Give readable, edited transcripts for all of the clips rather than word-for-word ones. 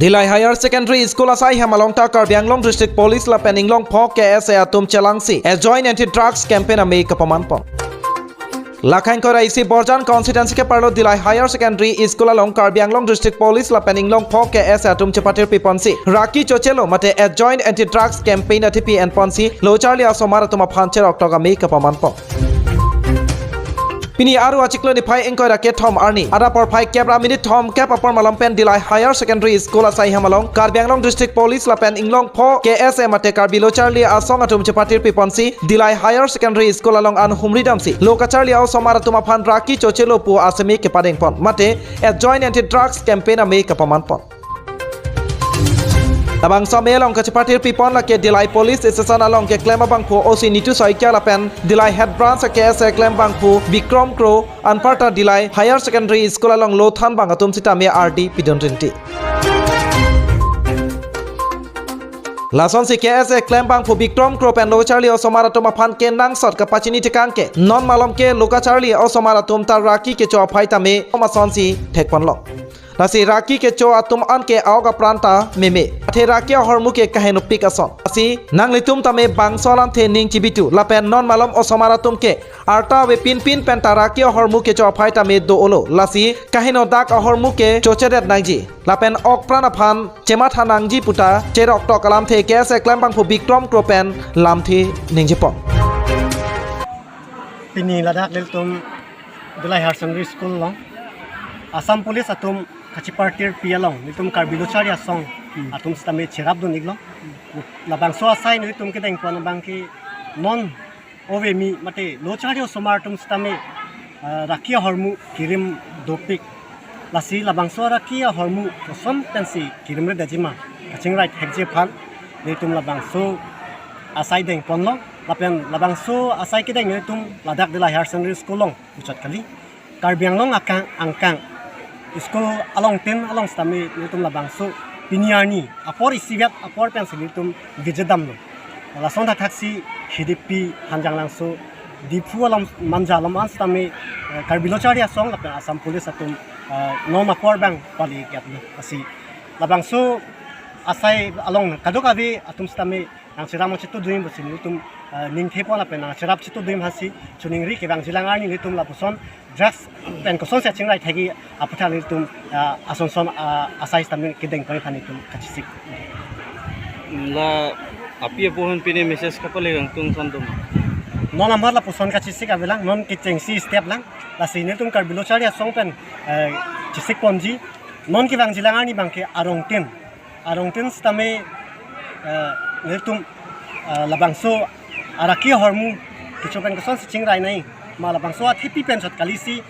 Dhilai Higher Secondary School Asai Hamalong Ta Karbi Anglong District Police La Peninglong Phok KSA Atum Chelangsi as joint anti-drugs campaign ame kapamanpon. Lakhain ko raisi Borjan constituency ke parlo Dhilai Higher Secondary School along Karbi Anglong District Police La Peninglong Phok KSA Atum Chepatir Piponsi Raki Chochelo mate as joint anti-drugs campaign atipi and ponsi lo Charlie Asomara tuma phancher October me kapamanpon. Pini aru achiklo ni phai engkoi rake thom arni ada por phai kebra minute thom kep apor malampen Dhilai Higher Secondary School asai hamalong Karbi Anglong District Police la pen inglong pho KSA mate Karbi lo Charlie asong atum chepatir piponsi Dhilai Higher Secondary School along an humri damsi loka Charlie au somara tuma phan raki chochelo pu asemi ke padeng pon mate a joint anti drugs campaign ame kapaman pon Abang Samel along Kachipatir Pipon la ke Dhilai Police Station along ke Klema Bangphu OC Nitu Soikia la pen Dhilai Head Branch KSA Klem Bangphu Bikram Kro Anparta Dhilai Higher Secondary School along Lothan Bangatum Sitame RD Pidontinti Lason si KSA Klem Bangphu Bikram Kro pen Loka Charlie Osomara Toma Phan ke nang sot ka pachini tikangke non malom ke Loka Charlie Osomara Tum tar Raki ke cho phai tame Omason si Thekpon lo Nasi Raki ke cho atum an ke auga pranta meme athe Raki hormu ke kahenu pikason asi nang litum tame bangsolan the ning chibitu lapen non malom osomara tum ke arta we pin penta Raki hormu ke cho phaita me do olo lasi kaheno dak hormu ke chochedet nangji lapen ok prana phan chema thanangji puta cherok to kalam the ke se klem bangphu Bikram Kropen lam the ningjipon Pini ladak liltum Dhilai Higher Secondary School long Assam Police atum Kachipartir pialong nitum Karbi lo Charlie asong atum stame cherab do niglo labang so asai nitum kedeng pon bangki non ove mi mate lo Charlie somar tum stame rakia hormu kirim dopik lasi labang so rakia hormu som pensi kirim re dajima kaching right hekje phan nitum labang so asai deng pon lo lapen labang so asai kedeng nitum ladak Dhilai Higher Secondary School long uchat kali Karbi Anglong angkang School along stami nitum labang so piniani apor isigat apor pensil nitum vijedam lo lason ta taksi hidipi hanjang langso dipu alam manjalam an stami Karbi lo Charlie asong lapen Assam Police atum non apor bang pali gat lo asi labang so asai along kadokavi atum stami ang siram chitu duim bosin nitum ning thepo lapen ang sirap chitu duim hasi chuning ri ke bang jilangarni nitum lapuson drugs pen koson sa chingrai thagi apatha nitum asonson asai stamin kedeng pani nitum kachisik la api pohon pine message kapale gang tung sondom non amar la puson kachisik avelang non kiteng si step lang la sine tum Karbi lo Charlie asong pen chisik ponji non ki bang jilangarni bangke arong tin stame nitum labang so araki hormu kichopen koson si chingrai nai malabang so athipi pen sot kalisi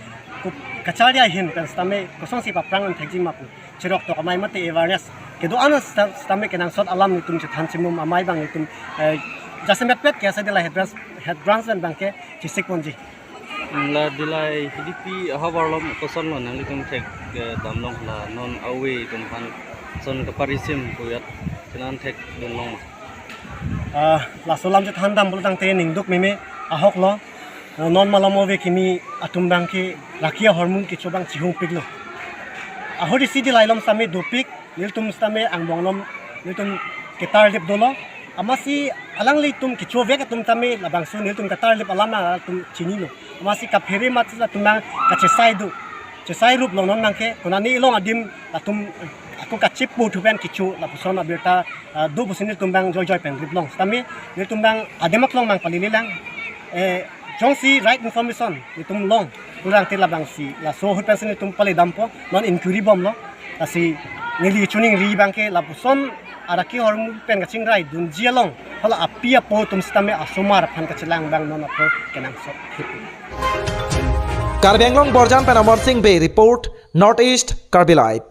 kacharia hin pen stame koson si paprang an thekji mapu chirok to amai mate awareness kedo ana stame kenang sot alam nitum che thanchimum amai bang nitum jasemet pet kesa Dhilai head branch and banke chisik ponji la Dhilai hidipi hawarlom koson lo nang litum thek damlong la non awe tum han son kaparisim kuyat kenan thek donlong la solam je thandam bultang te ningduk meme ahok lo non malamove kimi atum bangki rakia hormon ki chobang chihung piglo ahori sidi lailom same dopik niltum stame angbongnom niltum ketar lip dolo amasi alang litum ki chovek atum tame labang su niltum ketar lip alama tum chinilo amasi kaphere matla tumang chesai rup long non nangke konani ilong adim atum aku kacip pu thuben kichu la puson abirta do businil tumbang joy pen riplong stame niltum bang ademak long mang palililang Jongsi right information itum long kurang tila bang si la so hupensin itum pale dampo non inquiry bom lo asi nili chuning ri bangke la puson araki hormu pen kaching rai dun jialong hala apia po tum stame asomar phan kachilang bang non apo kenang so Karbi Anglong Borjan Penamor Singh Bay report Northeast Karbi Live